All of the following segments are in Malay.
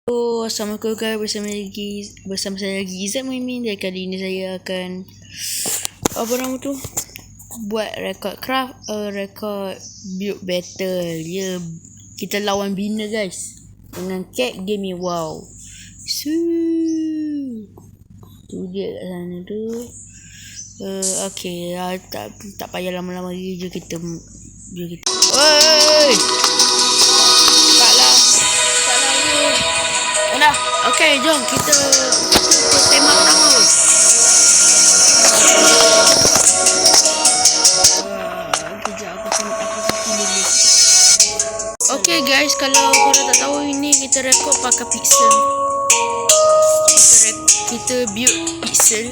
Assalamualaikum guys, bersama saya lagi Izzat Muimin. Dan kali ini saya akan buat record build battle. Ya, kita lawan bina guys dengan Cat Gaming. Wow, tu dia kat sana tu. Okay, tak payah lama-lama lagi. Jom kita oi, dah. Okay, jom kita tembak pertama. Kejap aku dulu. Okay guys, kalau korang tak tahu, ini kita rekod pakai pixel. Kita build pixel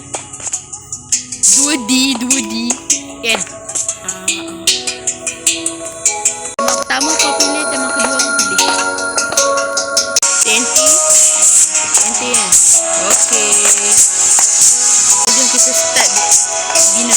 2D kan. Tema pertama kau pilih, tema kedua aku pilih. TNT kan. Okay, jom kita start bina.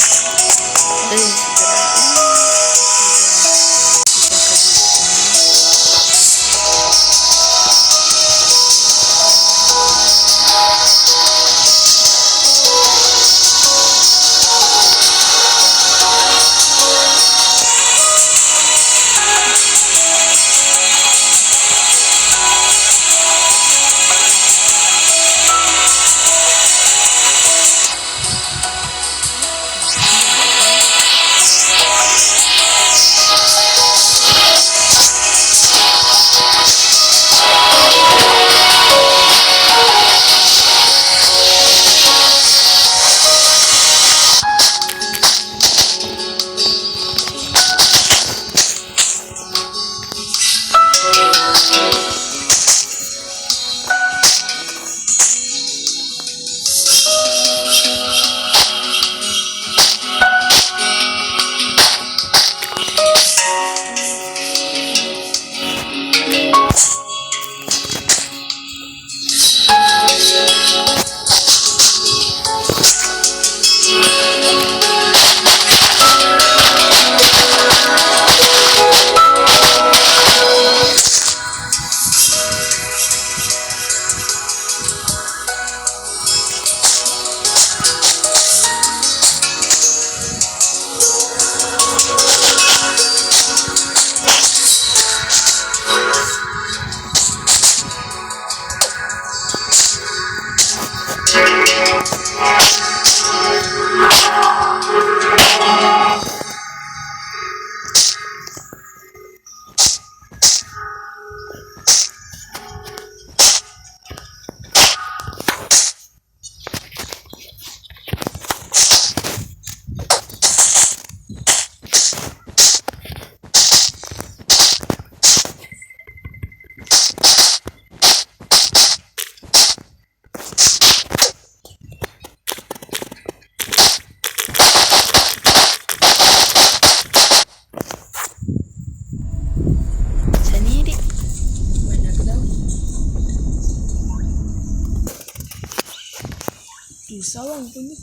Sawang punya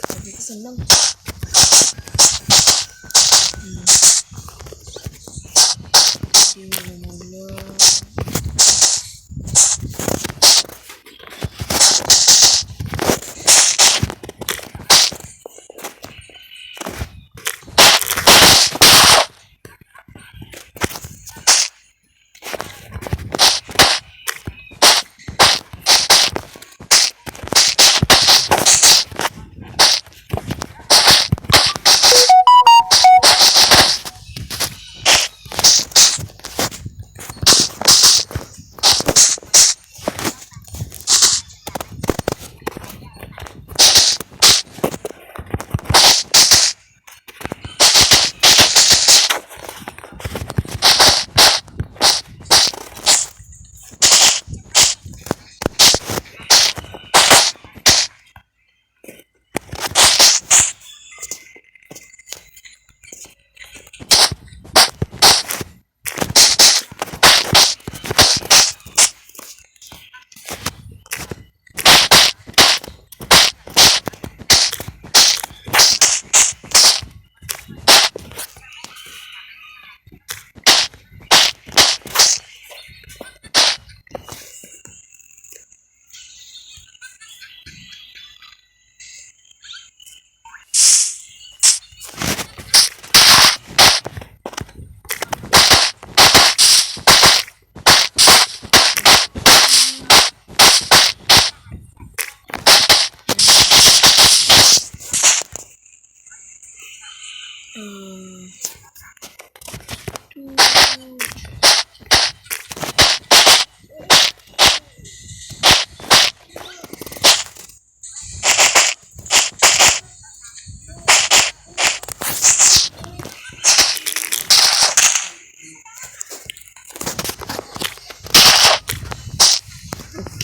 tapi senang.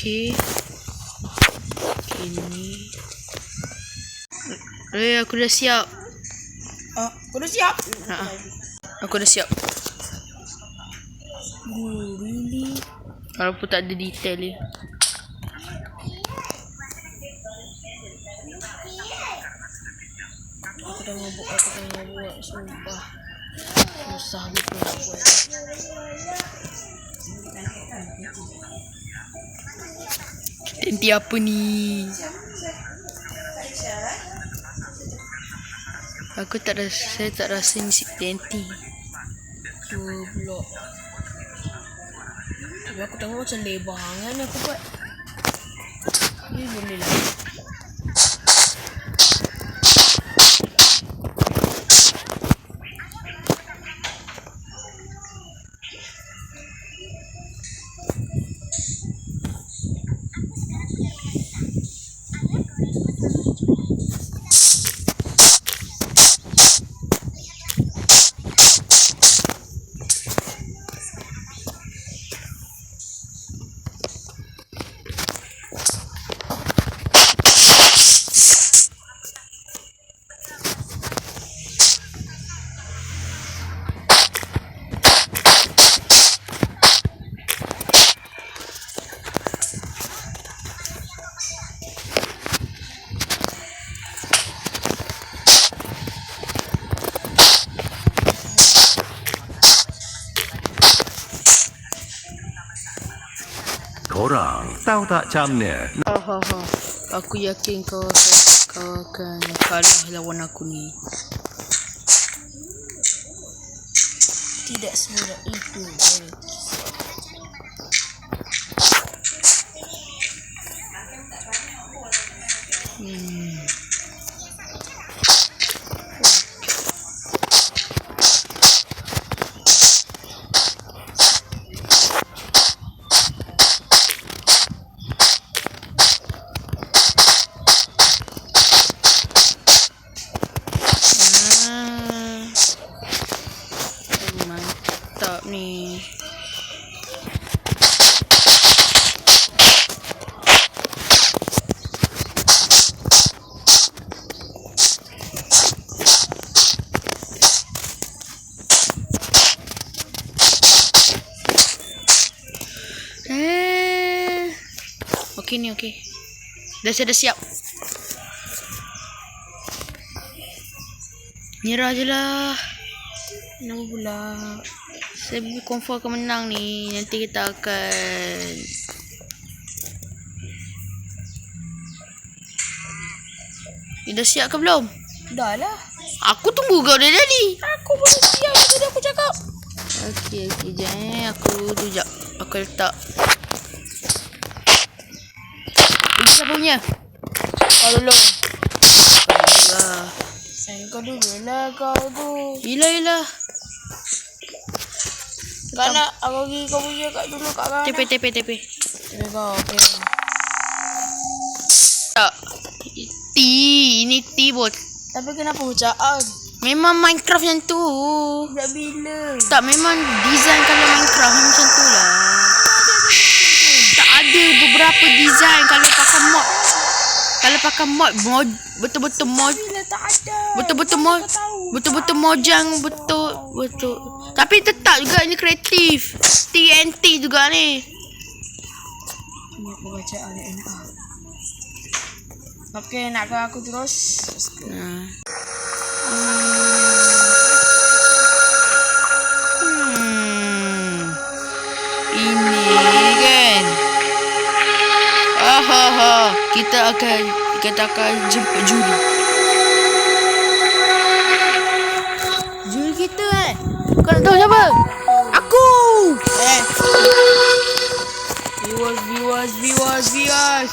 Okey. Ini. Aku dah siap. Aku dah siap. Aku dah siap. Really? Walaupun tak ada detail dia. Aku dah mau buat, sumpah. Susah betul nak buat. Tenti apa ni? Saya tak rasa ni si tenti. Blok. Tapi aku tengok macam lebar kan aku buat. Ni boleh lah. Korang tahu tak camnya? Aku yakin kau akan kalah lawan aku ni. Tidak semudah itu. Mantap ni. Okey ni okey. Saya dah siap. Nyerah je lah. Kenapa pula? Saya confirm akan menang ni. Nanti kita akan dah siap ke belum? Dah lah. Aku tunggu kau dari tadi. Aku baru siap tadi aku cakap. Okey, jap. Aku sekejap. Aku letak. Ini siapa punya? Kau dulu. Lah. Kau dulu lah kau tu. Yelah. Kau nak aku pergi kau punya kat dulu kat mana? Tepe. Tepe kau, okey. Tak. Ini T bot. Tapi kenapa bacaan? Memang Minecraft macam tu. Sejak bila? Tak, memang design kalau Minecraft macam tu lah. Tak ada beberapa design kalau pakai mod. Kalau pakai mod betul-betul mod. Bila tak ada. Betul-betul mod. Betul-betul mojang betul. Tapi tetap juga ini kreatif. TNT juga ni. Banyak bacaan enak. Okey, nak ke aku terus? Ini kan. Kita akan jemput juri. Juri kita Kau nak tahu siapa? Aku.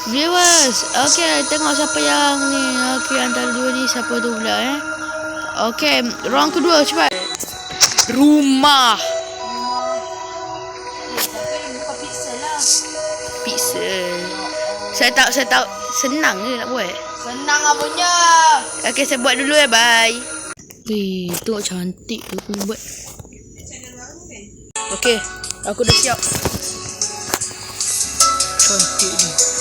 Viewers. Okey, tengok siapa yang ni. Okey, antara dua ni siapa tu pula Okey, round kedua cepat. Rumah. Bukan pixel lah. Pixel. Saya tahu senang je nak buat. Senang apanya? Okey, saya buat dulu bye. Weh, tengok cantik tu aku buat. Okey, aku dah siap. Cantik dia.